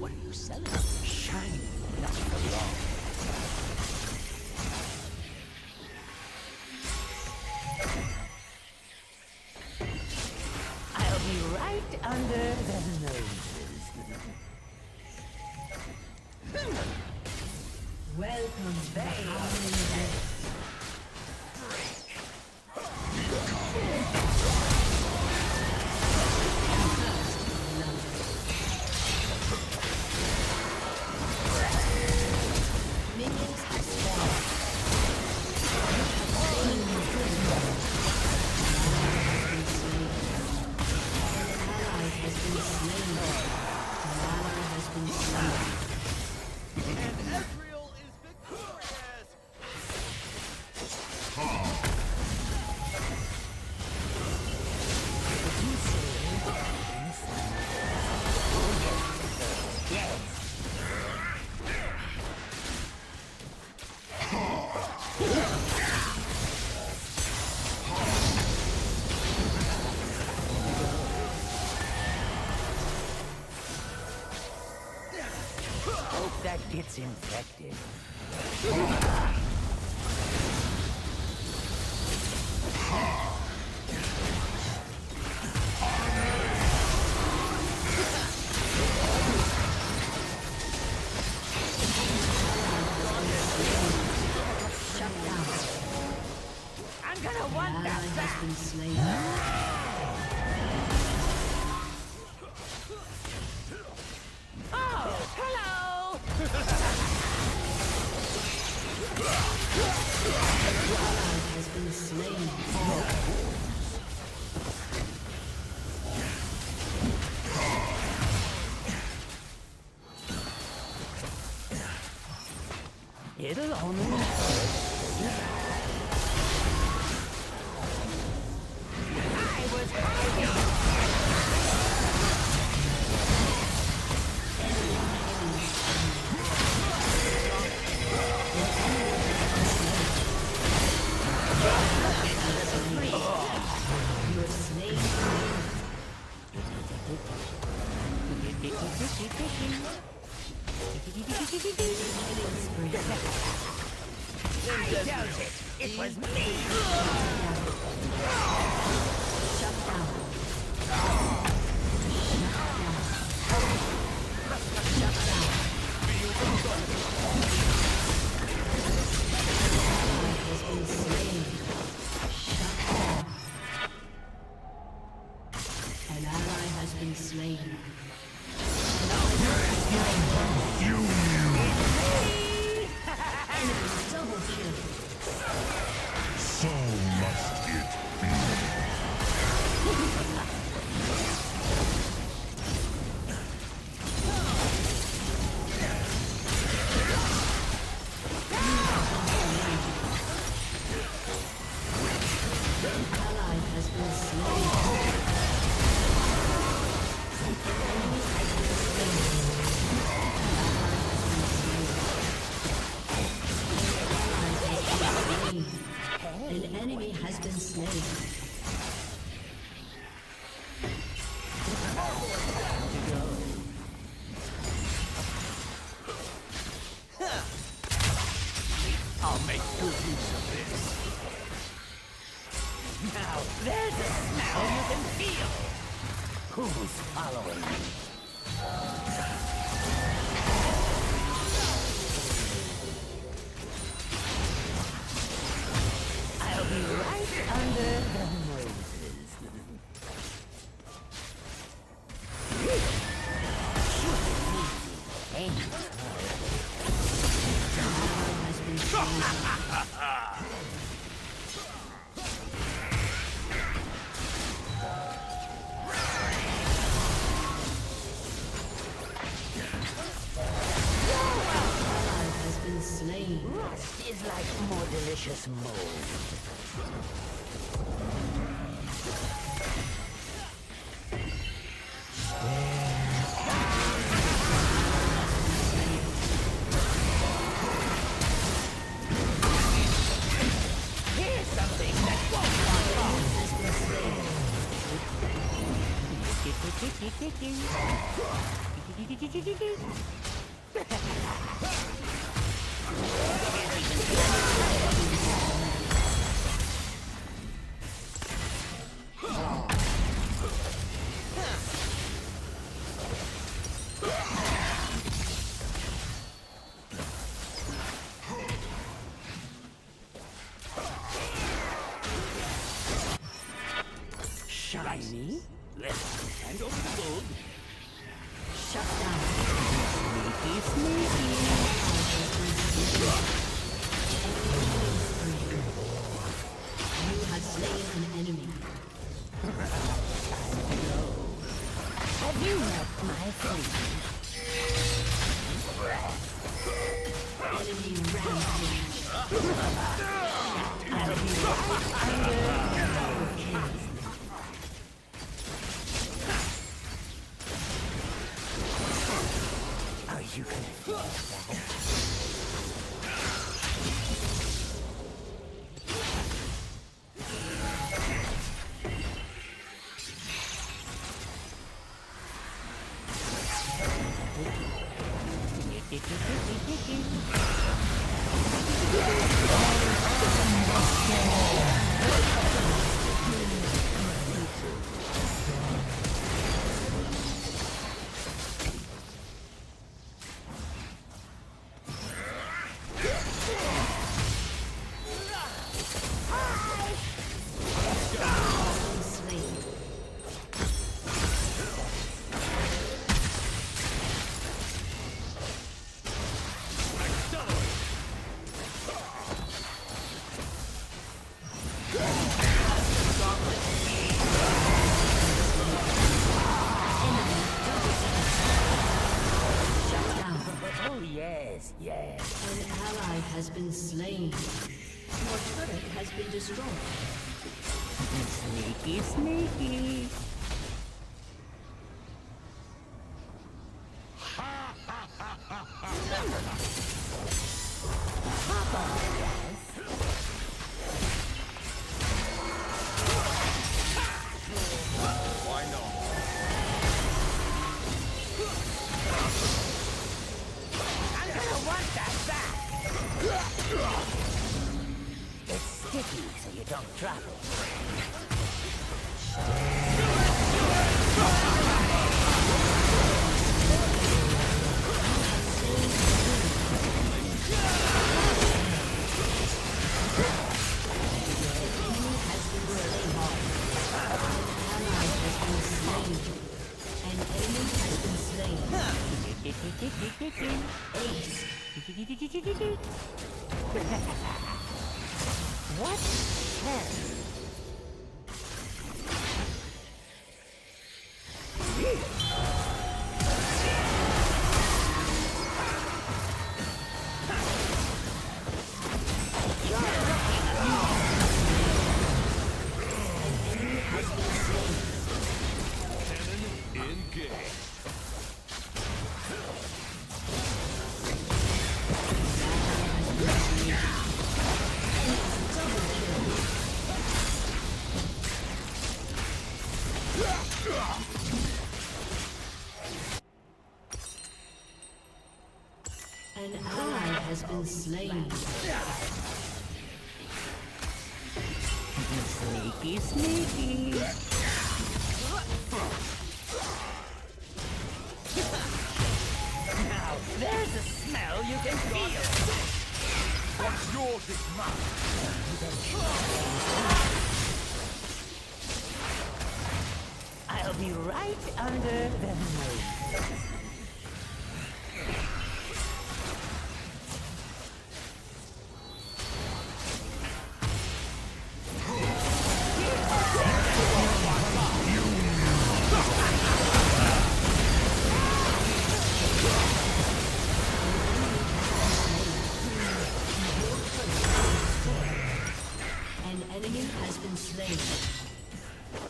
What are you selling? Shiny, not for long. I'll be right under the noses. Welcome to the Howling Minions have spawned. Hope that gets infected. I'm gonna want that back. been slain. Oh, hello! Has been slain. It'll only I was hiding! You are slain. I doubt it! It was me! Shut down. Has been slain. Shut down. An ally has been slain. Enemy double kill. So must it be. Ally has been slain. An enemy has been slain. I'll make good use of this. Now, there's a smell you can feel. Who's following me? I'll be right under the noses. Ain't it? Ally has been slain. Ally has been slain. Rust is like more delicious mold. Here's something that won't fall off. Shiny? Let's hand over the gold. Shut down. Sneaky, sneaky. You have slain an enemy. Have you met my friend? Enemy rampage. I'll be right under. Are you gonna feel that? Oh yes, yes. An ally has been slain. Your turret has been destroyed. Sneaky, sneaky. Hop on, guys. Why not? I'm gonna want that back. It's sticky, so you don't drop it. What? Hell? An ally has been slain. Sneaky, sneaky. Now there's a smell you can feel. What's yours is mine. I'll be right under the nose. An enemy has been slain.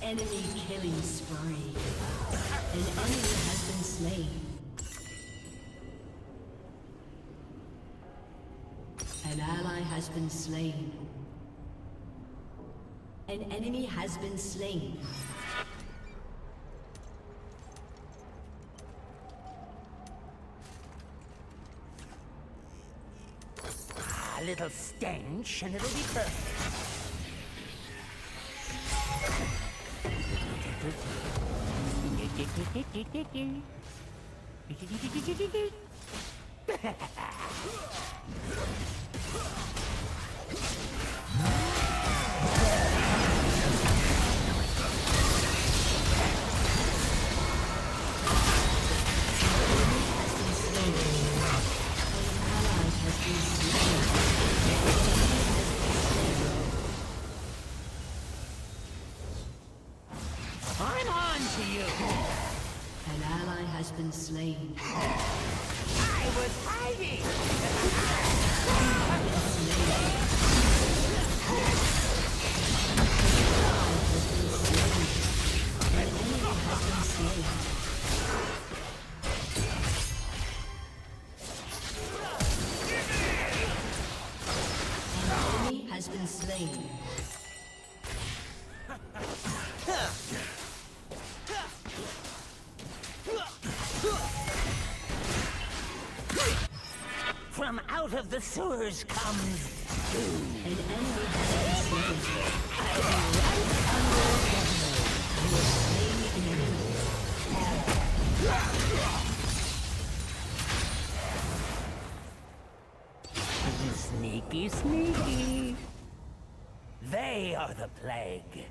Enemy killing spree. An enemy has been slain. An ally has been slain. An enemy has been slain. little stench and it'll be perfect. I'm on to you! An ally has been slain. I was hiding! Has been slain. From out of the sewers comes doom. An enemy has been slain. I'll be right under the You have slain an enemy. Sneaky, sneaky. They are the plague.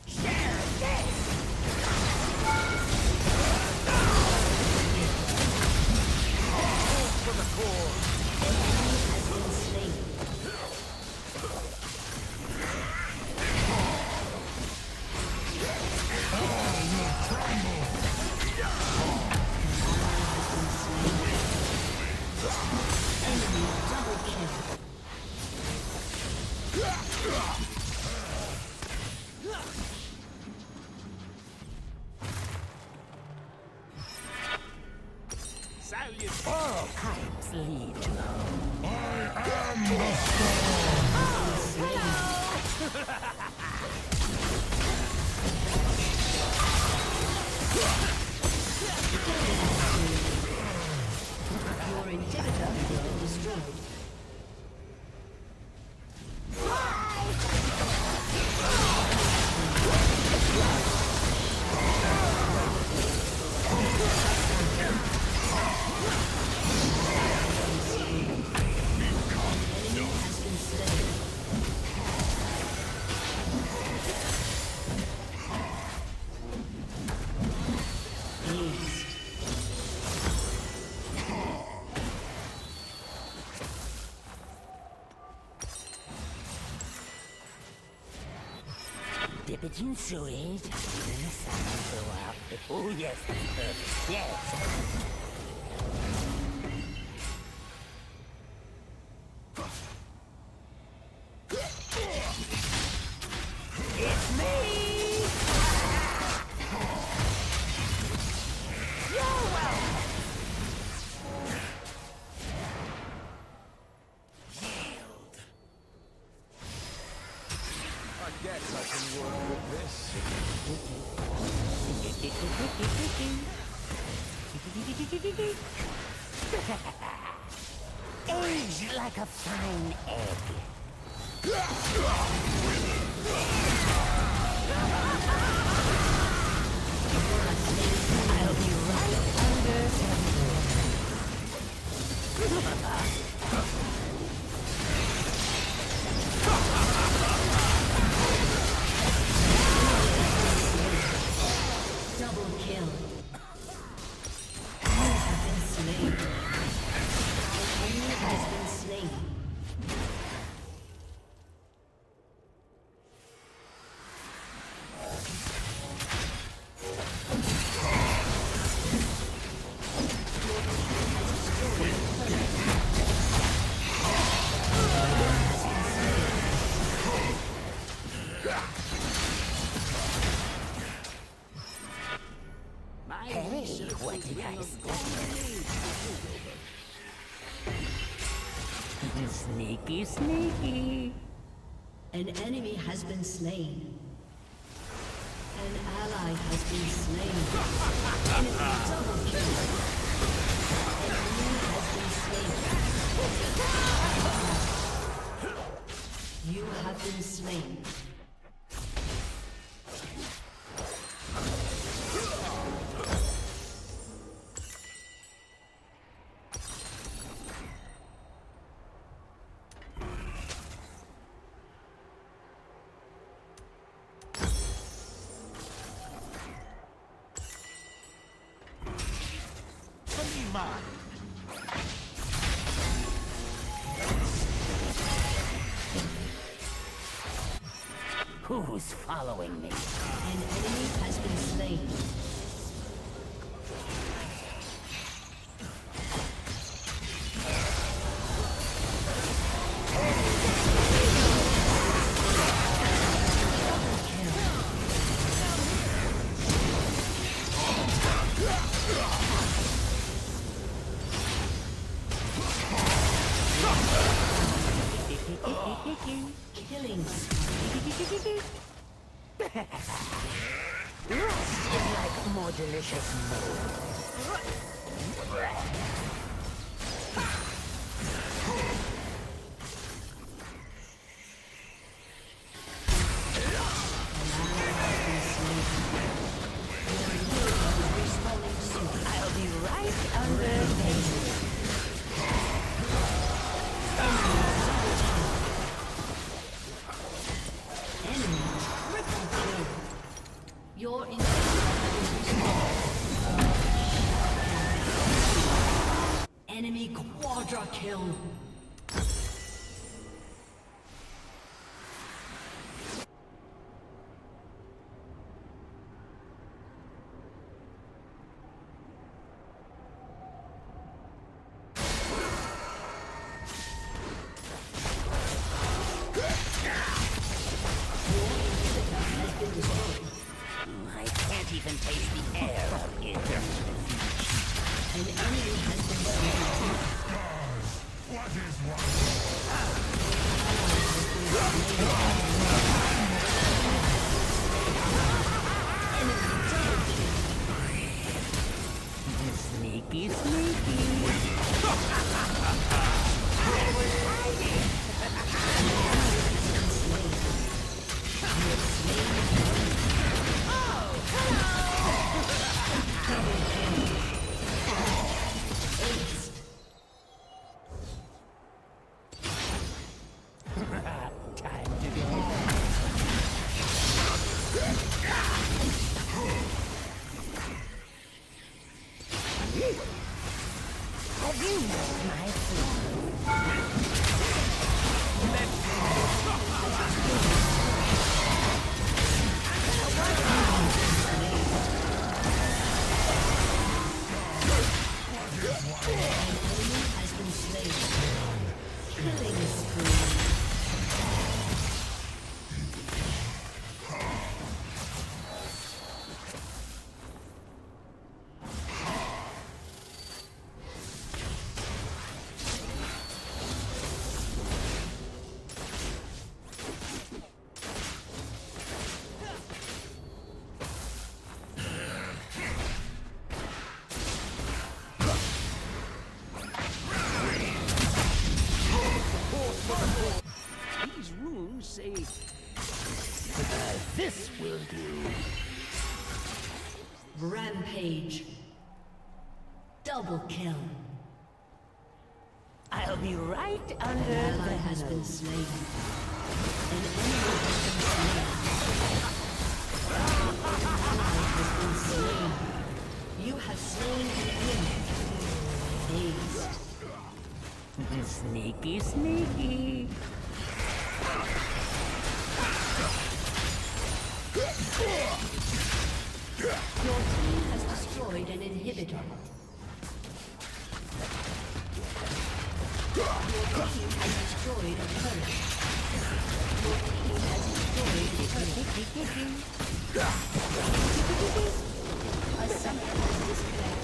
Share this! For the core. An enemy has been slain. Enemy double kill. Salute. All pipes lead to Your inhibitor has been destroyed. Enemy has been slain. Aced. dip it in sewage, then the sun go out. Oh yes, that's perfect. Yes. It's me! You're welcome! Yield. I guess I can work with this. Aged like a fine egg. I'll be right under Double kill. You have been slain. An enemy has been slain. Hey, what did I say? Sneaky, sneaky. An enemy has been slain. An ally has been slain. Enemy double kill. You have been slain. Who's following me? An enemy has been slain. Killing. Rest in like more delicious mold. I'll be right under there. Your enemy quadra kill. I can't even taste the air of here. An enemy has been slain. What is one? Sneaky, sneaky. Time to go. Have you met my food? Has been slain. Killing spree. These runes say... this will do. Rampage. Double kill. I'll be right An under ally the has been nose. slain. An enemy has been slain. You have slain an enemy. Dazed. Sneaky, sneaky. Your team has destroyed an inhibitor. Your team has destroyed a turret. Your team has destroyed a turret. A summoner has disconnected.